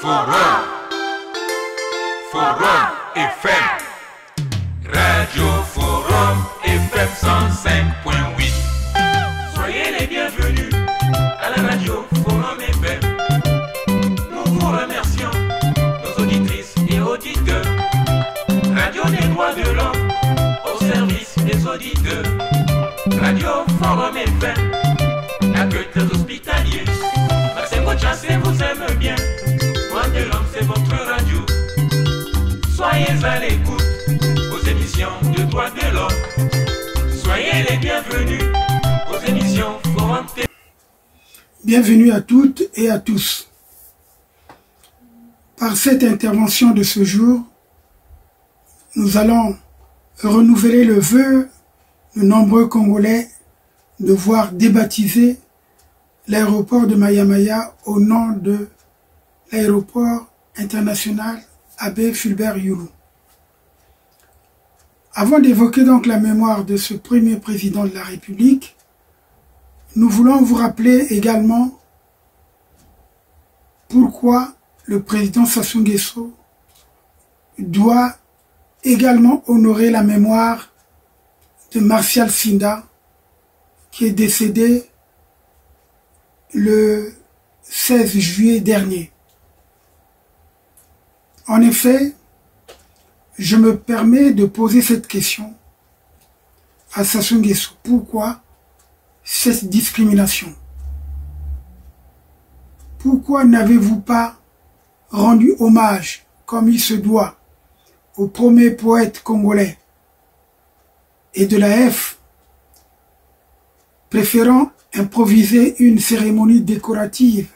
Forum FM. Radio Forum FM 105.8. Soyez les bienvenus à la radio Forum FM. Nous vous remercions, nos auditrices et auditeurs. Radio des droits de l'homme au service des auditeurs. Radio Forum FM, accueille des hospitaliers. Maxime Chassé vous aime bien. Droits de l'homme, c'est votre radio. Soyez à l'écoute aux émissions de droits de l'homme. Soyez les bienvenus aux émissions Forum TV. Bienvenue à toutes et à tous. Par cette intervention de ce jour, nous allons renouveler le vœu de nombreux Congolais de voir débaptiser l'aéroport de Maya-Maya au nom de l'aéroport international Abbé Fulbert Youlou. Avant d'évoquer donc la mémoire de ce premier président de la République, nous voulons vous rappeler également pourquoi le président Sassou Nguesso doit également honorer la mémoire de Martial Sinda, qui est décédé le 16 juillet dernier. En effet, je me permets de poser cette question à Sassou Nguesso. Pourquoi cette discrimination? Pourquoi n'avez-vous pas rendu hommage, comme il se doit, au premier poète congolais et de la F, préférant improviser une cérémonie décorative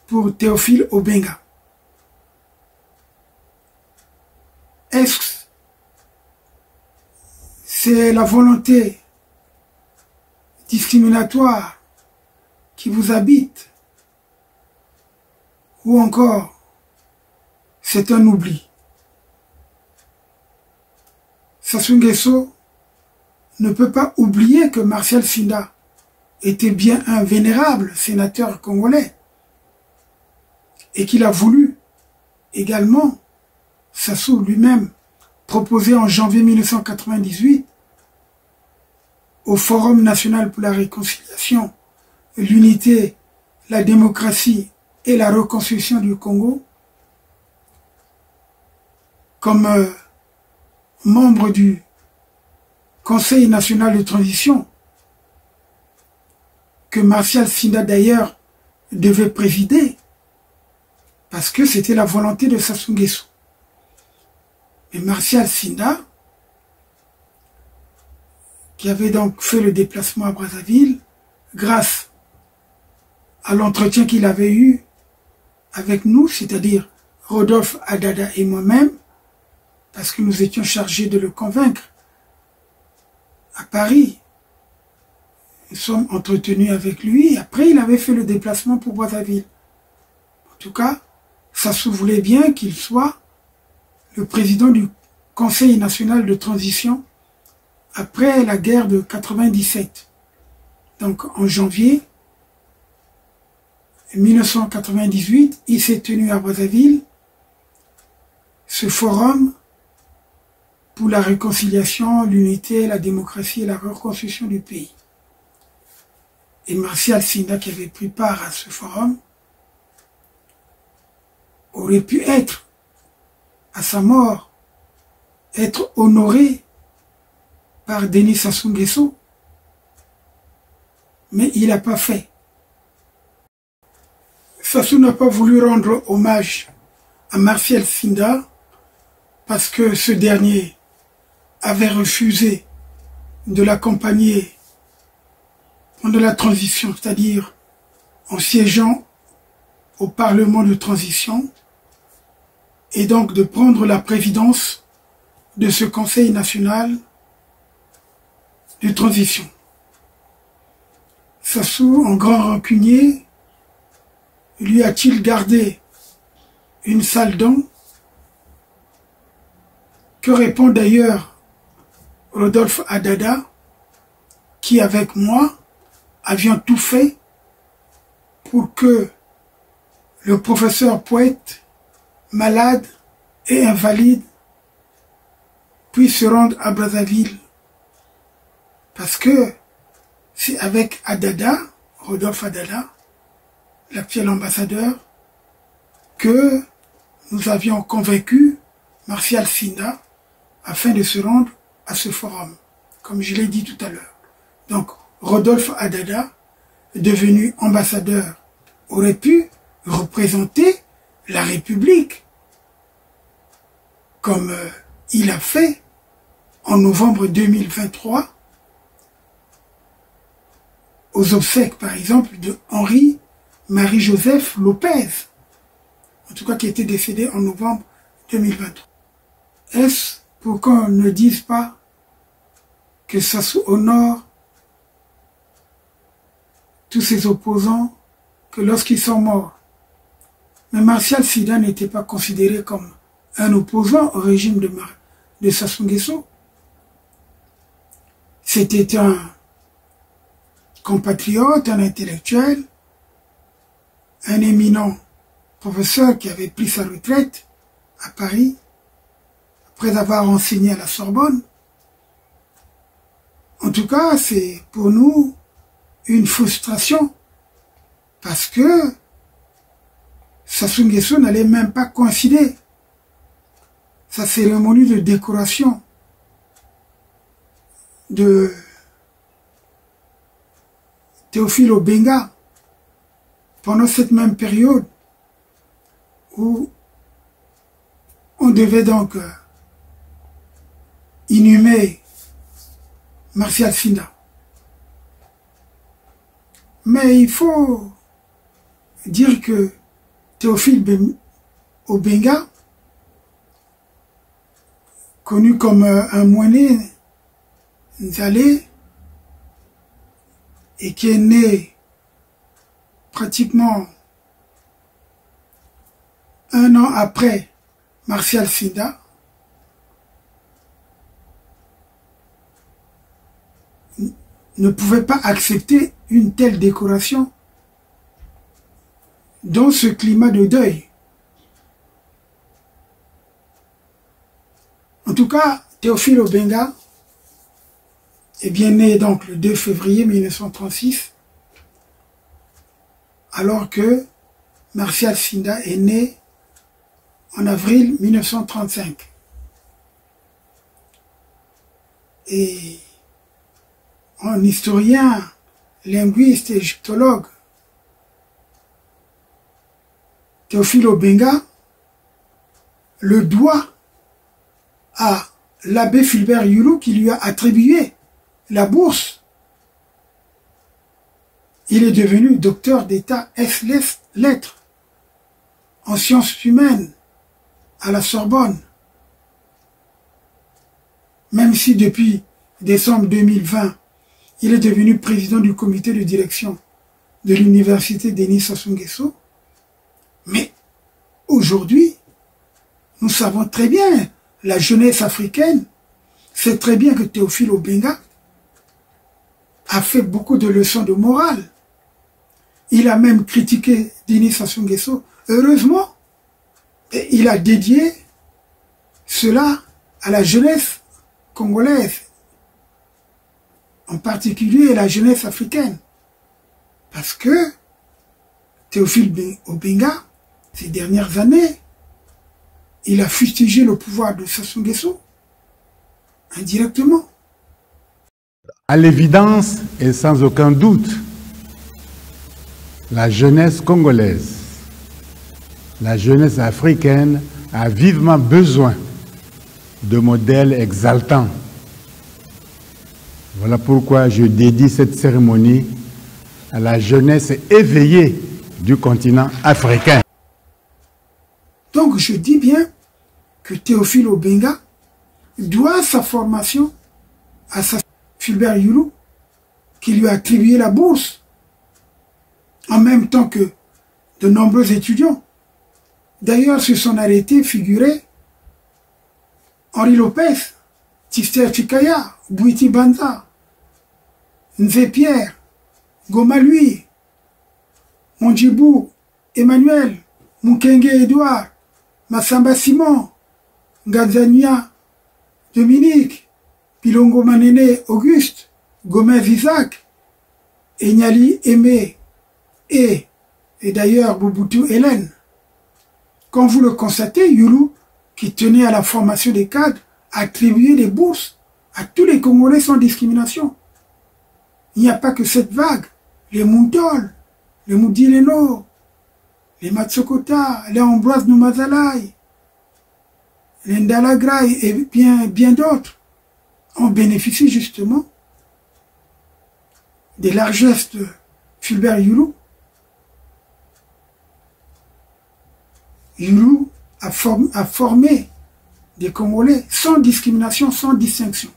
pour Théophile Obenga? Est-ce que c'est la volonté discriminatoire qui vous habite, ou encore c'est un oubli? Sassou Nguesso ne peut pas oublier que Martial Sinda était bien un vénérable sénateur congolais et qu'il a voulu également, Sassou lui-même, proposer en janvier 1998 au Forum national pour la réconciliation, l'unité, la démocratie et la reconstruction du Congo comme membre du Conseil national de transition, que Martial Sinda d'ailleurs devait présider, parce que c'était la volonté de Sassou Nguesso. Mais Martial Sinda, qui avait donc fait le déplacement à Brazzaville, grâce à l'entretien qu'il avait eu avec nous, c'est-à-dire Rodolphe Adada et moi-même, parce que nous étions chargés de le convaincre à Paris. Nous sommes entretenus avec lui, et après il avait fait le déplacement pour Brazzaville. En tout cas, Sassou voulait bien qu'il soit le président du Conseil national de transition après la guerre de 97. Donc en janvier 1998, il s'est tenu à Brazzaville ce forum pour la réconciliation, l'unité, la démocratie et la reconstruction du pays. Et Martial Sinda, qui avait pris part à ce forum, aurait pu être, à sa mort, être honoré par Denis Sassou Nguesso, mais il n'a pas fait. Sassou n'a pas voulu rendre hommage à Martial Sinda parce que ce dernier avait refusé de l'accompagner pendant la transition, c'est-à-dire en siégeant au Parlement de transition, et donc de prendre la présidence de ce Conseil national de transition. Sassou, en grand rancunier, lui a-t-il gardé une sale dent? Que répond d'ailleurs Rodolphe Adada, qui avec moi avions tout fait pour que le professeur poète, malade et invalide, puisse se rendre à Brazzaville. Parce que c'est avec Adada, Rodolphe Adada, l'actuel ambassadeur, que nous avions convaincu Martial Sinda afin de se rendre à ce forum, comme je l'ai dit tout à l'heure. Donc, Rodolphe Adada, devenu ambassadeur, aurait pu représenter la République, comme il a fait en novembre 2023, aux obsèques, par exemple, de Henri Marie-Joseph Lopez, en tout cas qui était décédé en novembre 2023. Est-ce pour qu'on ne dise pas que Sassou honore tous ses opposants que lorsqu'ils sont morts? Mais Martial Sinda n'était pas considéré comme un opposant au régime de Sassou Nguesso. C'était un compatriote, un intellectuel, un éminent professeur qui avait pris sa retraite à Paris après avoir enseigné à la Sorbonne. En tout cas, c'est pour nous une frustration parce que Sassou Nguesso n'allait même pas coïncider sa cérémonie de décoration de Théophile Obenga pendant cette même période où on devait donc inhumer Martial Sinda. Mais il faut dire que Théophile Obenga, connu comme un Mouané Nzalé, et qui est né pratiquement un an après Martial Sinda, ne pouvait pas accepter une telle décoration dans ce climat de deuil. En tout cas, Théophile Obenga est bien né donc le 2 février 1936, alors que Martial Sinda est né en avril 1935. Et un historien, linguiste et égyptologue, Théophile Obenga le doit à l'abbé Fulbert Yulu qui lui a attribué la bourse. Il est devenu docteur d'État ès-lettres en sciences humaines à la Sorbonne. Même si depuis décembre 2020, il est devenu président du comité de direction de l'université Denis Sassou Nguesso. Mais aujourd'hui, nous savons très bien, la jeunesse africaine sait très bien que Théophile Obenga a fait beaucoup de leçons de morale. Il a même critiqué Denis Sassou Nguesso. Heureusement, et il a dédié cela à la jeunesse congolaise, en particulier la jeunesse africaine. Parce que Théophile Obenga, ces dernières années, il a fustigé le pouvoir de Sassou Nguesso indirectement. À l'évidence et sans aucun doute, la jeunesse congolaise, la jeunesse africaine a vivement besoin de modèles exaltants. Voilà pourquoi je dédie cette cérémonie à la jeunesse éveillée du continent africain. Donc je dis bien que Théophile Obenga doit sa formation à Fulbert Yulu, qui lui a attribué la bourse, en même temps que de nombreux étudiants. D'ailleurs, sur son arrêté figurait Henri Lopez, Tister Chikaya, Bouiti Banza, Nzé Pierre, Goma Lui, Mondjibou, Emmanuel, Mukenge Edouard, Massamba Simon, Ngazania Dominique, Pilongo Manene Auguste, Gomez Isaac, Enyali Aimé et d'ailleurs Bouboutou Hélène. Comme vous le constatez, Yulu, qui tenait à la formation des cadres, a attribué des bourses à tous les Congolais sans discrimination. Il n'y a pas que cette vague. Les Moutol, les Moudileno, les Matsokota, les Ambroise Noumazalaï, les Ndalagrai et bien d'autres ont bénéficié justement des largesses de Fulbert Yulu. Yulu a formé des Congolais sans discrimination, sans distinction.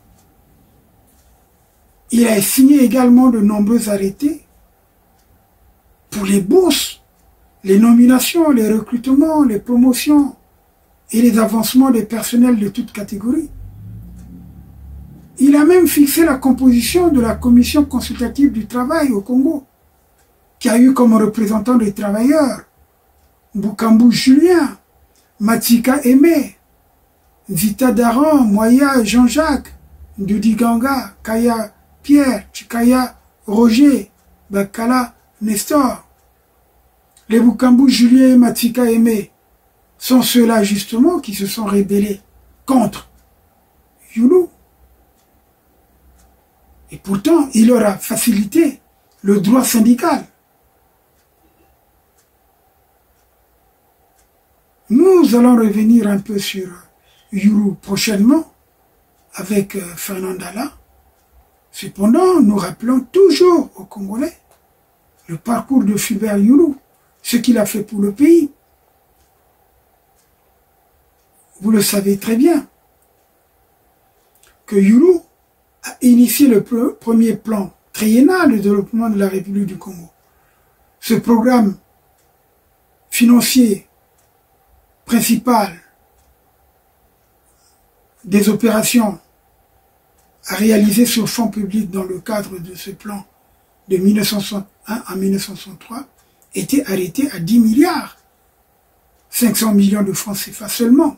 Il a signé également de nombreux arrêtés pour les bourses, les nominations, les recrutements, les promotions et les avancements des personnels de toutes catégories. Il a même fixé la composition de la commission consultative du travail au Congo, qui a eu comme représentants des travailleurs Boukambu Julien, Matika Aimé, Zita Daran, Moya Jean-Jacques, Ndudi Ganga, Kaya Pierre, Chikaya Roger, Bakala Nestor. Les Boukambu Julien et Matika Aimé sont ceux-là justement qui se sont rébellés contre Yulu. Et pourtant, il leur a facilité le droit syndical. Nous allons revenir un peu sur Yulu prochainement avec Fernand Dala. Cependant, nous rappelons toujours aux Congolais le parcours de Fulbert Yulu, ce qu'il a fait pour le pays. Vous le savez très bien que Yulu a initié le premier plan triennal de développement de la République du Congo. Ce programme financier principal des opérations à réaliser sur fonds publics dans le cadre de ce plan de 1961 à 1963 était arrêté à 10 milliards 500 millions de francs CFA seulement.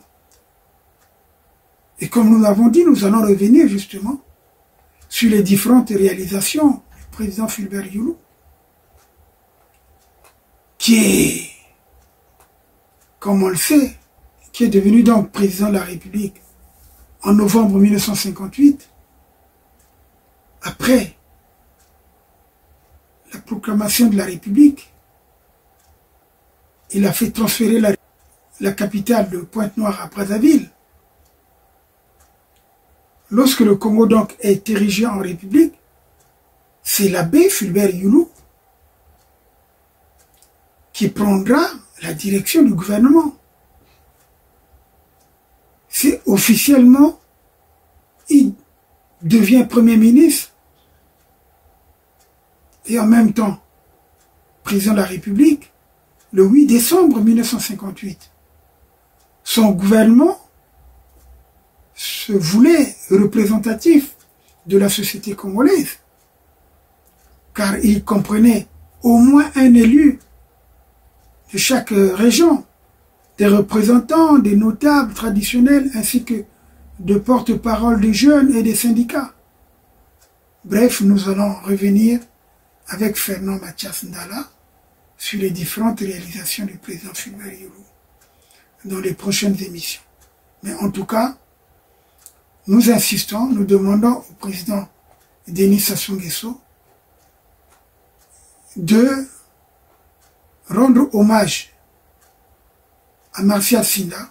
Et comme nous l'avons dit, nous allons revenir justement sur les différentes réalisations du président Fulbert Yulu, qui est, comme on le sait, qui est devenu donc président de la République en novembre 1958, après la proclamation de la République. Il a fait transférer la capitale de Pointe-Noire à Brazzaville. Lorsque le Congo donc est érigé en République, c'est l'abbé Fulbert Yulu qui prendra la direction du gouvernement. C'est officiellement, il devient Premier ministre et en même temps président de la République le 8 décembre 1958. Son gouvernement se voulait représentatif de la société congolaise, car il comprenait au moins un élu de chaque région, des représentants, des notables traditionnels, ainsi que de porte-parole des jeunes et des syndicats. Bref, nous allons revenir avec Fernand Mathias Ndala sur les différentes réalisations du président Fulbert Yulu dans les prochaines émissions. Mais en tout cas, nous insistons, nous demandons au président Denis Sassou Nguesso de rendre hommage à Martial Sinda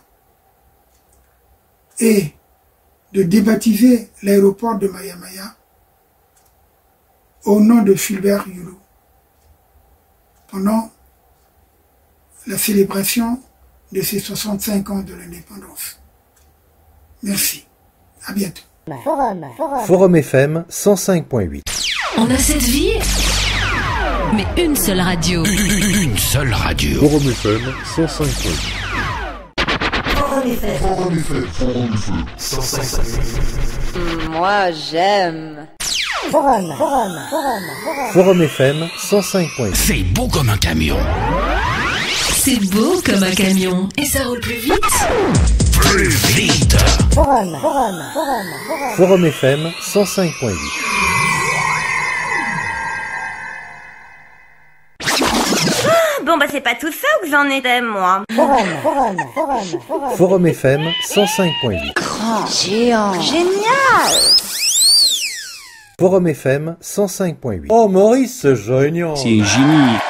et de débaptiser l'aéroport de Maya-Maya au nom de Fulbert Yulu pendant la célébration de ses 65 ans de l'indépendance. Merci. À bientôt. Forum FM 105.8. On a cette vie, mais une seule radio. Une seule radio. Forum FM 105.8. Forum FM. 105.8. Moi, j'aime. Forum FM 105.8. C'est beau comme un camion. C'est C'est beau comme un camion. Et ça roule plus vite. Plus vite. Forum FM 105.8. Bon bah c'est pas tout ça où que j'en étais moi. Forum FM 105.8. Grand, géant, génial. Forum FM 105.8. Oh Maurice, c'est génial. C'est génial.